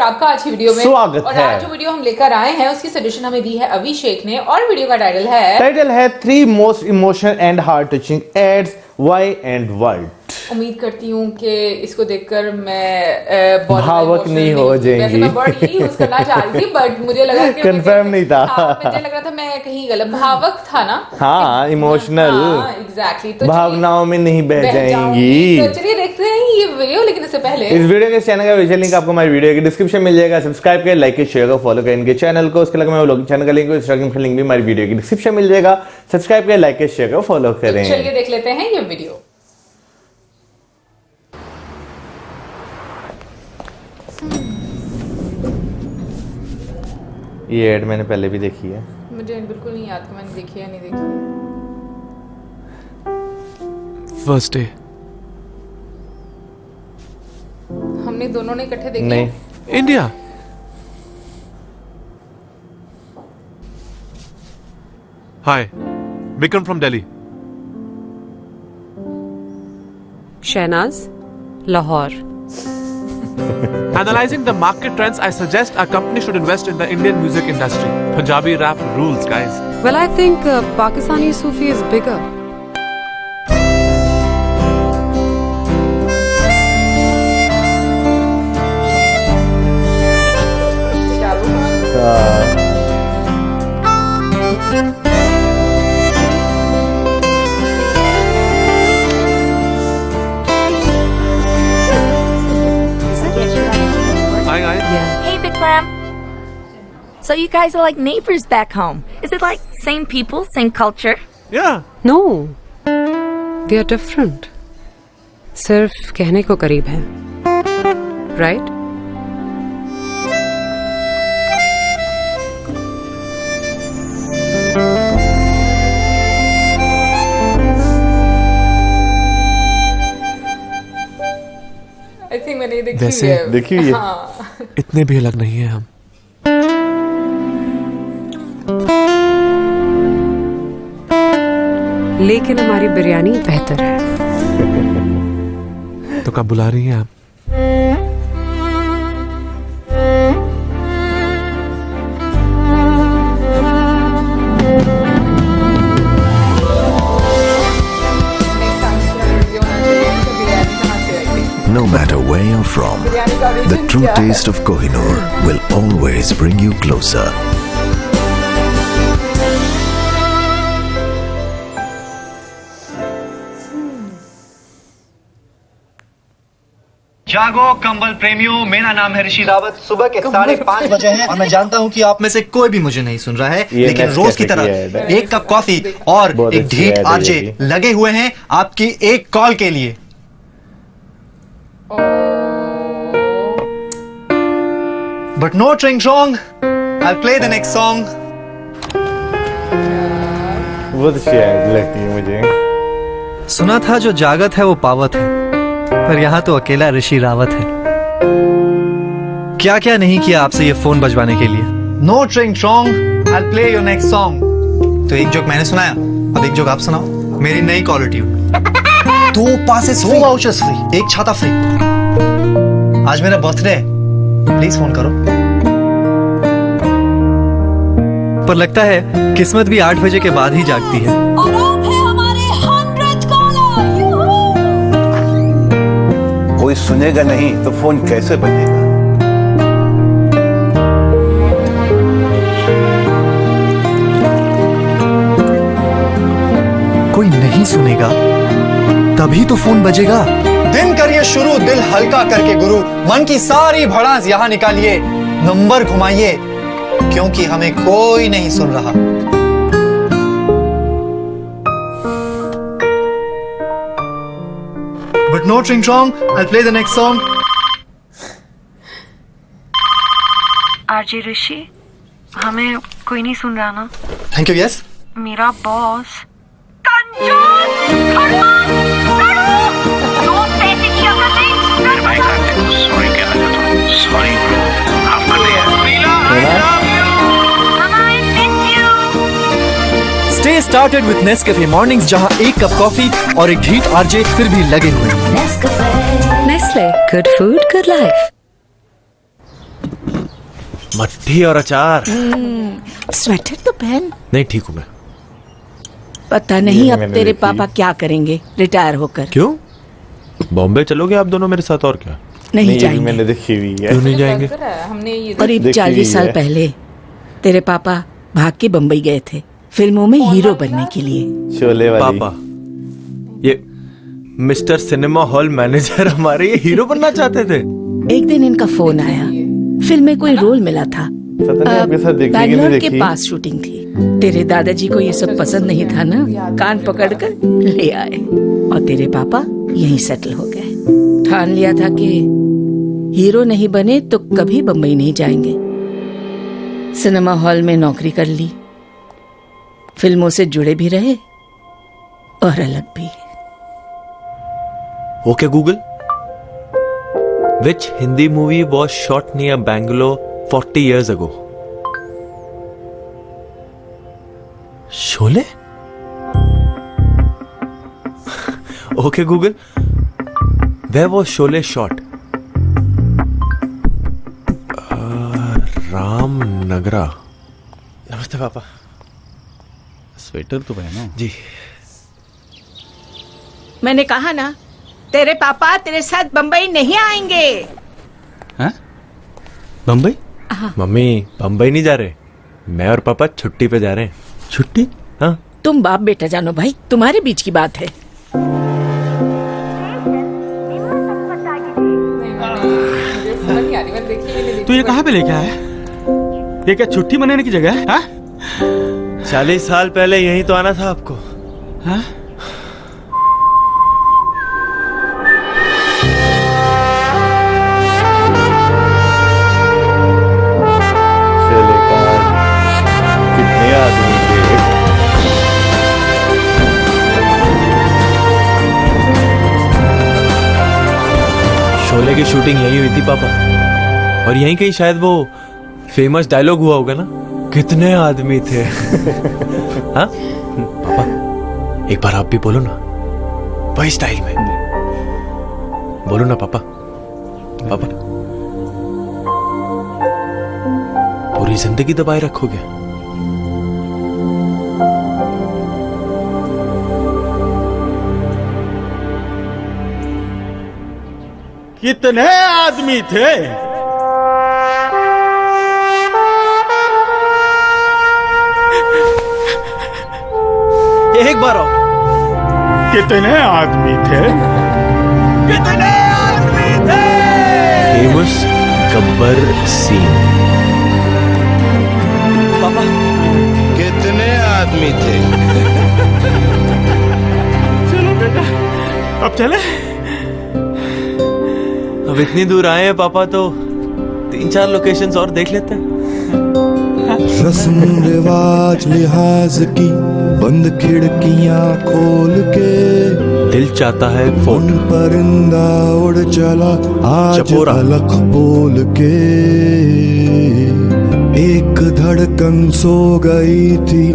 आपका आज की वीडियो में स्वागत और है। आज जो वीडियो हम लेकर आए हैं उसकी सजेशन हमें दी है अभिषेक ने और वीडियो का टाइटल है 3 most emotional and heart touching ads why and world. उम्मीद करती हूँ कि इसको देखकर मैं बहुत भावुक नहीं हो जाएंगी। वैसे मैं वर्ड यही यूज करना चाह रही थी बट मुझे लगा कि कंफर्म नहीं था। मुझे लग रहा था मैं कहीं गलत भावुक था ना। हाँ, इमोशनल। एग्जैक्टली। तो भावनाओं में नहीं बह जाएंगी। तो चलिए देखते हैं ये वीडियो, लेकिन इससे पहले इस वीडियो के चैनल का विजुअल लिंक आपको हमारी वीडियो की डिस्क्रिप्शन में मिल जाएगा। सब्सक्राइब करें, लाइक करें, शेयर करें, फॉलो करें इनके चैनल को। उसके अलावा मैं चैनल का लिंक इंस्टाग्राम का लिंक भी हमारी वीडियो की डिस्क्रिप्शन में मिल जाएगा। सब्सक्राइब करें, लाइक करें, शेयर करें, फॉलो करें। चलिए देख लेते हैं ये वीडियो। ये एड मैंने पहले भी देखी है। मुझे बिल्कुल नहीं याद कि मैंने देखी या नहीं देखी। फर्स्ट डे हमने दोनों ने इकट्ठे देखी नहीं, India. Hi, Vikram from Delhi. Shahnaz, Lahore. Analyzing the market trends, I suggest our company should invest in the Indian music industry. Punjabi rap rules, guys. Well, I think Pakistani Sufi is bigger. Hi, guys. Yeah. Hey, Bikram. So you guys are like neighbors back home. Is it like same people, same culture? Yeah. No, they are different. सिर्फ कहने को करीब हैं, right? I think मैंने ये देखी वैसे है। देखी हुई है? हाँ। इतने भी अलग नहीं है हम। लेकिन हमारी बिरयानी बेहतर है। तो कब बुला रही हैं आप? No matter where you're from, the true taste of Kohinoor will always bring you closer. जागो कंबल प्रेमियों, मेरा नाम है ऋषि रावत। सुबह के 5:30 बजे हैं और मैं जानता हूं कि आप में से कोई भी मुझे नहीं सुन रहा है, लेकिन रोज की तरह एक कप कॉफी और एक ढीठ आरजे लगे हुए हैं आपकी एक कॉल के लिए। But no tring wrong, I play the next song. बहुत अच्छी एड लगती है मुझे। सुना था जो जागत है वो पावत है, पर यहाँ तो अकेला ऋषि रावत है। क्या क्या नहीं किया आपसे ये फोन बजवाने के लिए। No tring wrong, I play your next song. तो एक जोक मैंने सुनाया, अब एक जोक आप सुनाओ। मेरी नई caller tune. 2 passes free, 2 vouchers free, 1 छाता फ्री। आज मेरा बर्थडे है, प्लीज फोन करो। पर लगता है किस्मत भी 8 बजे के बाद ही जागती है। और आप है हमारे 100th caller. कोई सुनेगा नहीं तो फोन कैसे बजेगा? कोई नहीं सुनेगा तभी तो फोन बजेगा। दिन करिए शुरू, दिल हल्का करके गुरु, मन की सारी भड़ास यहाँ निकालिए, नंबर घुमाइए, क्योंकि हमें कोई नहीं सुन रहा। But no string wrong, I'll play the next song. RJ Rishi, हमें कोई नहीं सुन रहा ना? Thank you, yes. मेरा बॉस कंजूस, खड़ूस, सड़ूस, 2 पैसे की अकल नहीं। सॉरी कहना चाहता हूँ। सॉरी ब्रो, माफ कर दे यार। Mama, I miss you. Stay started with Nescafe Mornings, जहाँ 1 कप कॉफी और एक ढीठ आरजे फिर भी लगे हुए हैं। Nestle, good food, good life. मट्ठी और अचार। स्वेटर तो पहन। नहीं, ठीक हूँ मैं। पता नहीं अब तेरे पापा क्या करेंगे रिटायर होकर। क्यों? बॉम्बे चलोगे आप दोनों मेरे साथ, और क्या? नहीं जाएंगे। मैंने देखी हुई है। क्यों नहीं जाएंगे? हमने ये करीब 40 साल पहले तेरे पापा भाग के बम्बई गए थे फिल्मों में हीरो बनने के लिए। शोले वाली। पापा, ये मिस्टर सिनेमा हॉल मैनेजर हमारे ये हीरो बनना चाहते थे। एक दिन इनका फोन आया, फिल्म में कोई रोल मिला था। पता नहीं आपके साथ देखी कि नहीं बैंगलोर के देखी। पास शूटिंग थी। तेरे दादाजी को ये सब पसंद नहीं था ना, कान पकड़कर ले आए और तेरे पापा यहीं सेटल हो गए। ठान लिया था कि हीरो नहीं बने तो कभी बम्बई नहीं जाएंगे। सिनेमा हॉल में नौकरी कर ली, फिल्मों से जुड़े भी रहे और अलग भी। Okay Google, which Hindi movie was shot near Bangalore 40 years ago? Sholay? Okay Google, where was Sholay shot? Ramanagara. नमस्ते पापा। स्वेटर तो पहनो। जी। मैंने कहा ना, तेरे पापा तेरे साथ बम्बई नहीं आएंगे। हैं? बम्बई? मम्मी बम्बई नहीं जा रहे, मैं और पापा छुट्टी पे जा रहे हैं। छुट्टी? हाँ। तुम बाप बेटा जानो भाई, तुम्हारे बीच की बात है। तू ये कहाँ पे लेके आया है? ये क्या छुट्टी मनाने की जगह है? 40 साल पहले यहीं तो आना था आपको। हाँ? कितने आदमी थे। शोले की शूटिंग यहीं हुई थी पापा, और यहीं कहीं शायद वो फेमस डायलॉग हुआ होगा ना, कितने आदमी थे। हाँ पापा, एक बार आप भी बोलो ना, वही स्टाइल में बोलो ना पापा। पापा पूरी जिंदगी दबाए रखोगे? कितने आदमी थे? एक बार और। कितने आदमी थे? कितने आदमी थे? फेमस गब्बर सिंह। पापा कितने आदमी थे? चलो बेटा, अब चले। अब इतनी दूर आए हैं पापा, तो 3-4 लोकेशंस और देख लेते हैं। रस्म रिवाज लिहाज की बंद खिड़कियां खोल के दिल चाहता है फोन परिंदा उड़ चला आज अलग बोल के। एक धड़कन सो गई थी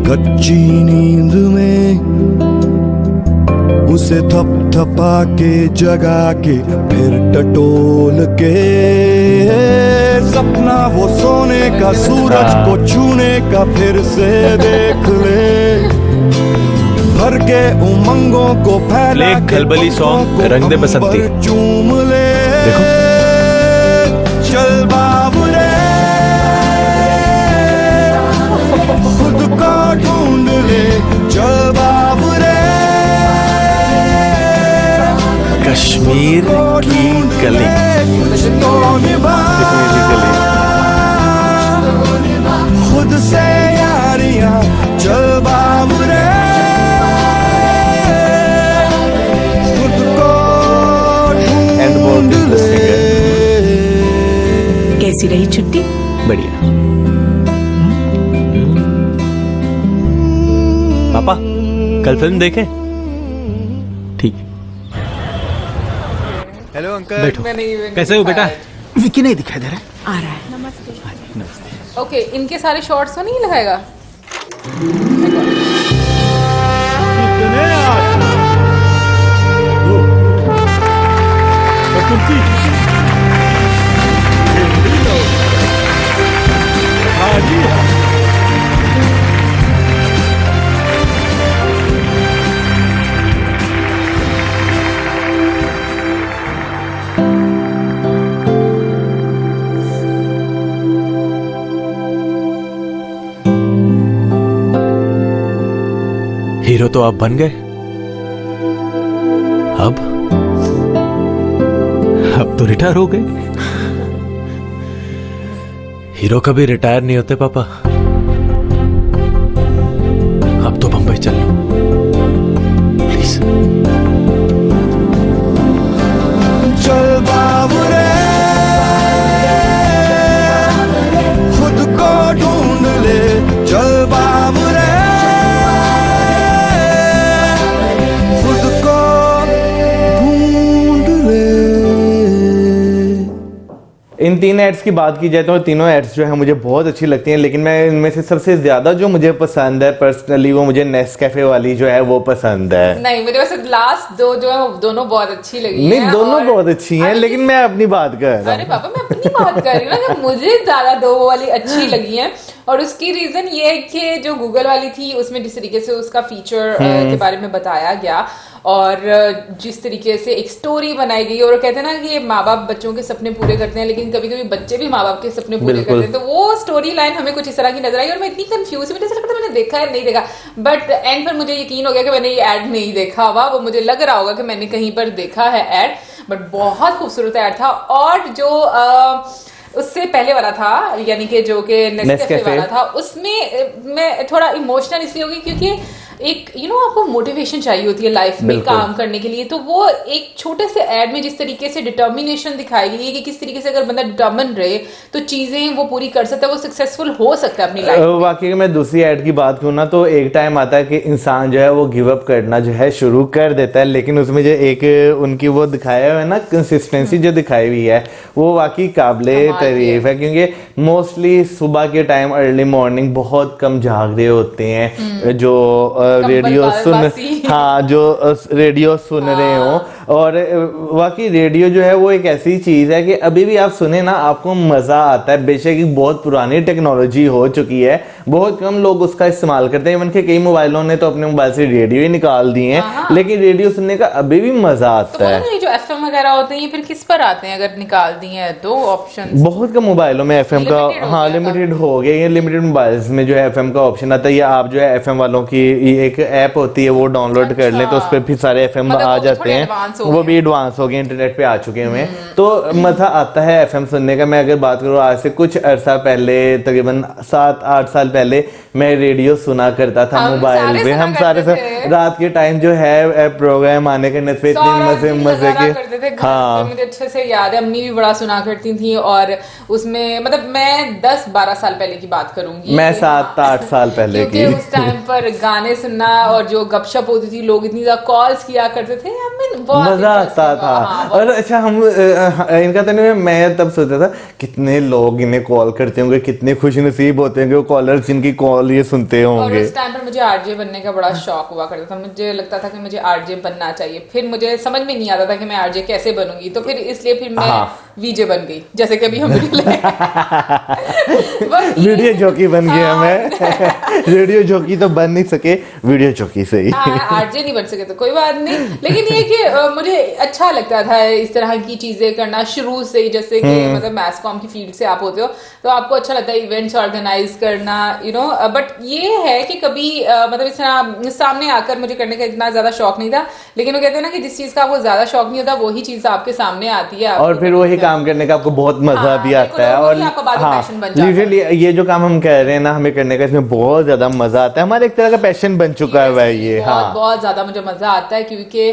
कच्ची नींद में, उसे थपथपा के जगा के फिर टटोल के। सपना वो सोने का सूरज को छूने का फिर से देख ले, भर के उमंगों को फैला के खलबली सॉन्ग रंग दे बसंती चूम ले। चल बाबुरे खुद को ढूंढ ले, चल बाबुरे कश्मीर की गली। खुद से यारियां चल बाबुरे, खुद को ढूंढ ले। कैसी रही छुट्टी? बढ़िया। पापा कल फिल्म देखें? ठीक। Hello uncle. बैठो। कैसे हो बेटा? विकी नहीं दिखाई दे रहा। आ रहा है। नमस्ते। ओके, इनके सारे शॉर्ट्स तो नहीं लगाएगा? कितने आदमी? और तुम 3। जी हाँ। हीरो तो आप बन गए, अब तो रिटायर हो गए। हीरो कभी रिटायर नहीं होते पापा। अब तो बंबई चल लो प्लीज। चल बाबुरे खुद को ढूंढ ले, चल बाबुरे खुद को ढूंढ ले। इन 3 एड्स की बात की जाए तो तीनों एड्स जो है मुझे बहुत अच्छी लगती हैं, लेकिन मैं इनमें से सबसे ज्यादा जो मुझे पसंद है पर्सनली वो मुझे नेस्कैफे वाली जो है वो पसंद है। नहीं, मुझे वैसे लास्ट 2 जो है दोनों बहुत अच्छी लगी नहीं, हैं दोनों और बहुत अच्छी हैं, लेकिन मैं अपनी बात कर रहा अरे हूँ। पापा, मैं अपनी बात कर रही हूँ ना कि मुझे ज्यादा 2 वाली अच्छी लगी हैं। और उसकी रीजन ये है कि जो गूगल वाली थी उसमें जिस तरीके से उसका फीचर के बारे में बताया गया और जिस तरीके से एक स्टोरी बनाई गई, और कहते हैं ना कि माँ बाप बच्चों के सपने पूरे करते हैं, लेकिन कभी कभी बच्चे भी माँ बाप के सपने पूरे करते हैं, तो वो स्टोरी लाइन हमें कुछ इस तरह की नजर आई और मैं इतनी कंफ्यूज हुई, मुझे ऐसा लगता मैंने देखा है नहीं देखा, बट एंड पर मुझे यकीन हो गया कि मैंने ये एड नहीं देखा हुआ। वो मुझे लग रहा होगा कि मैंने कहीं पर देखा है एड, बट बहुत खूबसूरत एड था। और जो उससे पहले वाला था, यानी कि जो कि नेस्कैफे वाला था, उसमें मैं थोड़ा इमोशनल इसलिए होगी क्योंकि एक आपको मोटिवेशन चाहिए होती है लाइफ में काम करने के लिए, तो वो एक छोटे से एड में जिस तरीके से डिटर्मिनेशन दिखाई गई है कि किस तरीके से अगर बंदा डिटर्मिन रहे तो चीजें वो पूरी कर सकता है, वो सक्सेसफुल हो सकता है अपनी लाइफ में। वाकई मैं दूसरी एड की बात करूँ ना तो एक टाइम आता है कि इंसान जो है वो गिव अप करना जो है शुरू कर देता है, लेकिन उसमें जो एक उनकी वो दिखाया हुआ है ना कंसिस्टेंसी जो दिखाई हुई है वो वाकई काबिले तारीफ है, क्योंकि मोस्टली सुबह के टाइम अर्ली मॉर्निंग बहुत कम जाग रहे होते हैं जो रेडियो सुन रहे हो। और वाकई रेडियो जो है वो एक ऐसी चीज है कि अभी भी आप सुने ना आपको मजा आता है। बेशक बहुत पुरानी टेक्नोलॉजी हो चुकी है, बहुत कम लोग उसका इस्तेमाल करते हैं, इवन के कई मोबाइलों ने तो अपने मोबाइल से रेडियो ही निकाल दिए हैं, लेकिन रेडियो सुनने का अभी भी मजा आता है। तो जो एफएम वगैरह होते हैं फिर किस पर आते हैं अगर निकाल दिए हैं 2 ऑप्शन? बहुत कम मोबाइलों में एफएम का लिमिटेड हो गया ये, लिमिटेड मोबाइल्स में जो है एफएम का ऑप्शन आता है, या आप जो है एफएम वालों की एक ऐप होती है वो डाउनलोड कर लें तो उस पर फिर सारे एफएम आ जाते हैं, वो भी एडवांस हो गए, इंटरनेट पे आ चुके हैं, तो मजा आता है एफएम सुनने का। मैं अगर बात करूँ आज से कुछ अरसा पहले, तकरीबन 7-8 साल पहले मैं रेडियो सुना करता था मोबाइल पे। हम सारे रात के टाइम जो है प्रोग्राम आने के नजर इतने मजे के, हाँ मुझे अच्छे से याद है, अम्मी भी बड़ा सुना करती थी। और उसमें मतलब मैं 10-12 साल पहले की बात करूंगी, मैं 7-8 साल पहले की, उस टाइम पर गाने सुनना और जो गपशप होती थी, लोग इतनी ज्यादा कॉल्स किया करते थे, मजा आता था। और अच्छा हम इनका तो नहीं, मैं तब सोचता था कितने लोग इन्हें कॉल करते होंगे, कितने खुश नसीब होते होंगे वो कॉलर्स जिनकी कॉल ये सुनते होंगे। और उस टाइम पर मुझे आरजे बनने का बड़ा शौक हुआ करता था, मुझे लगता था कि मुझे आरजे बनना चाहिए। फिर मुझे समझ में नहीं आता था कि मैं आरजे कैसे बनूंगी, तो फिर इसलिए फिर मैं वीजे बन गई, जैसे कि अभी हम वीडियो जॉकी बन गया मैं। रेडियो जॉकी तो बन नहीं सके, वीडियो जॉकी सही। आरजे नहीं बन सके तो कोई बात नहीं, लेकिन ये कि मुझे अच्छा लगता था इस तरह की चीजें करना शुरू से ही, जैसे कि मतलब मैस कॉम की फील्ड से आप होते हो तो आपको अच्छा लगता है इवेंट्स ऑर्गेनाइज करना, बट ये है कि कभी मतलब इस तरह सामने आकर मुझे करने का इतना ज्यादा शौक नहीं था, लेकिन वो कहते हैं ना कि जिस चीज का आपको ज्यादा शौक नहीं होता वही चीज आपके सामने आती है और फिर वही काम करने का आपको बहुत मजा भी आता है। और यूजुअली ये जो काम हम कर रहे हैं ना हमें करने का, इसमें बहुत ज्यादा मजा आता है, हमारे एक तरह का पैशन बन चुका है भाई ये। बहुत ज्यादा मुझे मजा आता है, क्योंकि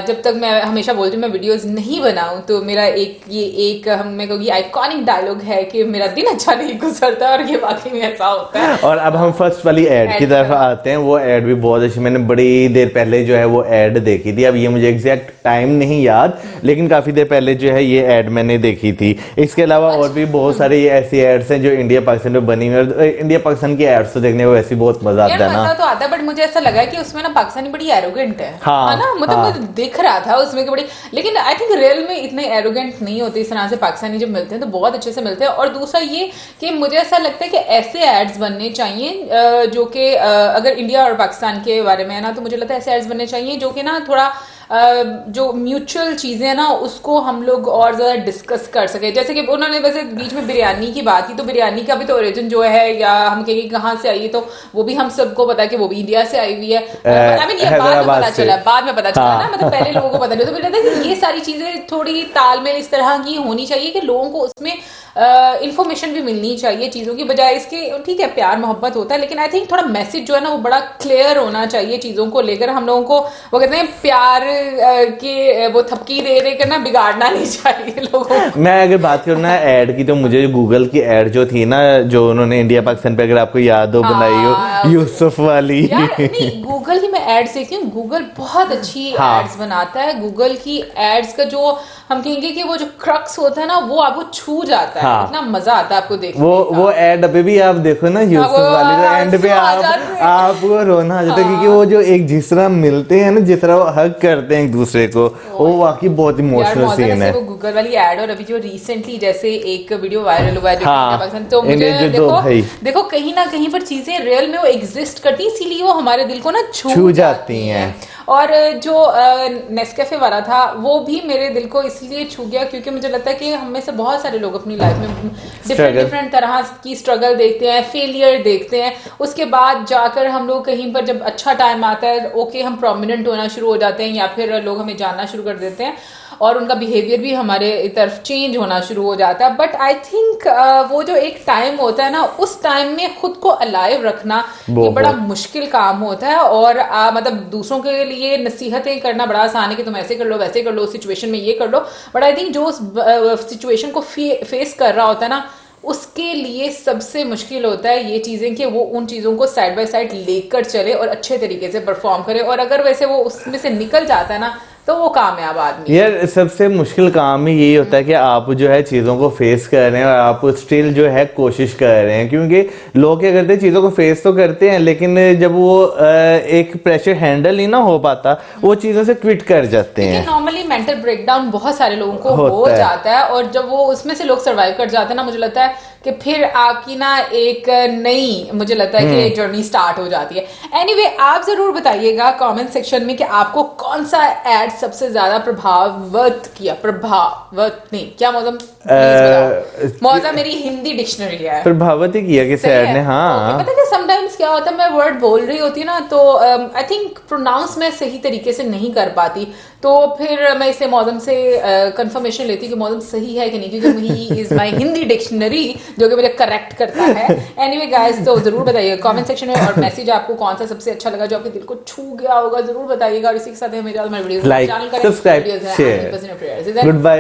जब तक मैं हमेशा बोलती हूँ मैं वीडियोस नहीं बनाऊं तो मेरा एक मैं कहूँगी आइकॉनिक डायलॉग है कि मेरा दिन अच्छा नहीं गुजरता, और ये वाकई में ऐसा होता है। और अब हम फर्स्ट वाली एड की तरफ आते हैं। वो एड भी बहुत अच्छी, मैंने बड़ी देर पहले जो है वो एड देखी थी, अब ये मुझे एग्जैक्ट टाइम नहीं याद, लेकिन काफी देर पहले जो है ये एड मैंने देखी थी। इसके अलावा और भी बहुत सारे ये ऐसी एड्स हैं जो इंडिया पाकिस्तान में बनी हुई है। इंडिया पाकिस्तान की एड्स तो देखने को वैसे बहुत मजा आता है ना। मजा तो आता है, बट मुझे ऐसा लगा कि उसमें ना पाकिस्तानी बड़ी एरोगेंट है। हाँ, ना मतलब मुझे दिख रहा था उसमें कि बड़ी, लेकिन आई थिंक रियल में इतने एरोगेंट नहीं होते। इस तरह से पाकिस्तानी जब मिलते हैं तो बहुत अच्छे से मिलते हैं। और दूसरा ये कि मुझे ऐसा लगता है कि ऐसे एड्स बनने चाहिए जो कि अगर इंडिया और पाकिस्तान के बारे में है ना, तो मुझे लगता है ऐसे एड्स बनने चाहिए जो कि ना थोड़ा जो म्यूचुअल चीजें हैं ना उसको हम लोग और ज्यादा डिस्कस कर सके। जैसे कि उन्होंने वैसे बीच में बिरयानी की बात की, तो बिरयानी का भी तो ओरिजिन जो है या हम कहेंगे कहाँ से आई है, तो वो भी हम सबको पता है कि वो भी इंडिया से आई हुई है। आई मीन ये बाद में पता चला, ना, मतलब पहले लोगों को पता नहीं। तो मुझे लगता है कि ये सारी चीजें थोड़ी तालमेल इस तरह की होनी चाहिए कि लोगों को उसमें इंफॉर्मेशन भी मिलनी चाहिए चीजों की बजाय इसके। ठीक है, प्यार मोहब्बत होता है, लेकिन आई थिंक थोड़ा मैसेज जो है ना वो बड़ा क्लियर होना चाहिए चीजों को लेकर। हम लोगों को वो कहते हैं प्यार के वो थपकी दे दे कर ना बिगाड़ना नहीं चाहिए लोगों को। मैं अगर बात करूँ ना ऐड की, तो मुझे गूगल की ऐड जो थी ना, जो उन्होंने इंडिया पाकिस्तान पे, अगर आपको याद हो, बनाई हो यूसुफ वाली। नहीं, गूगल की मैं एड्स देखती हूँ, गूगल बहुत अच्छी एड्स बनाता है। गूगल की एड्स का जो हम कहेंगे कि वो जो क्रक्स होता है ना वो आपको छू जाता है। इतना मजा आता है आपको देखने वो एड अभी भी आप देखो ना यूसुफ वाली, तो एंड पे आपको रोना आ जाता है, क्योंकि वो जो एक जिस तरह मिलते हैं ना, जिस तरह वो हग करते हैं एक दूसरे को, वो वाकई बहुत इमोशनल सीन है। वो गूगल वाली एड, और अभी जो रिसेंटली जैसे एक वीडियो वायरल हुआ है तो मुझे देखो कहीं ना कहीं पर चीजें रियल में वो एग्जिस्ट करती, इसीलिए वो हमारे दिल को ना छू जाती हैं। और जो नेस्कैफे वाला था वो भी मेरे दिल को इसलिए छू गया क्योंकि मुझे लगता है कि हम में से बहुत सारे लोग अपनी लाइफ में डिफरेंट तरह की स्ट्रगल देखते हैं, फेलियर देखते हैं। उसके बाद जाकर हम लोग कहीं पर जब अच्छा टाइम आता है, ओके, हम प्रोमिनेंट होना शुरू हो जाते हैं या फिर लोग हमें जानना शुरू कर देते हैं और उनका बिहेवियर भी हमारे तरफ चेंज होना शुरू हो जाता है। बट आई थिंक वो जो एक टाइम होता है ना, उस टाइम में खुद को अलाइव रखना ये बड़ा मुश्किल काम होता है। और मतलब दूसरों के लिए नसीहतें करना बड़ा आसान है कि तुम ऐसे कर लो, वैसे कर लो, सिचुएशन में ये कर लो। बट आई थिंक जो उस सिचुएशन को फेस कर रहा होता है ना, उसके लिए सबसे मुश्किल होता है ये चीजें कि वो उन चीजों को साइड बाय साइड लेकर चले और अच्छे तरीके से परफॉर्म करे। और अगर वैसे वो उसमें से निकल जाता है ना, तो वो कामयाब आदमी। यार सबसे मुश्किल काम ही यही होता है कि आप जो है चीज़ों को फेस कर रहे हैं और आप स्टिल जो है कोशिश कर रहे हैं, क्योंकि लोग क्या करते हैं, चीज़ों को फेस तो करते हैं, लेकिन जब वो एक प्रेशर हैंडल नहीं ना हो पाता, वो चीज़ों से क्विट कर जाते हैं। नॉर्मली मेंटल ब्रेकडाउन बहुत सारे लोगों को हो जाता है, और जब वो उसमें से लोग सर्वाइव कर जाते हैं ना, मुझे लगता है कि फिर आपकी ना एक नई, मुझे लगता है कि जर्नी स्टार्ट हो जाती है। एनीवे, आप जरूर बताइएगा कमेंट सेक्शन में कि आपको कौन सा एड सबसे ज्यादा प्रभावित किया। प्रभावित नहीं, क्या मौसम? मौसम मेरी हिंदी डिक्शनरी है। प्रभावित ही किया किस एड ने? हाँ, पता है समटाइम्स क्या होता है, मैं वर्ड बोल रही होती ना, तो आई थिंक प्रोनाउंस मैं सही तरीके से नहीं कर पाती, तो फिर मैं इसे मौसम से कंफर्मेशन लेती कि मौसम सही है कि नहीं, क्योंकि he is my Hindi dictionary जो कि मुझे करेक्ट करता है। एनीवे गाइस, तो जरूर बताइए कमेंट सेक्शन में, और मैसेज आपको कौन सा सबसे अच्छा लगा, जो आपके दिल को छू गया होगा, जरूर बताइएगा। और इसी के साथ हमें video like, subscribe, share, good bye.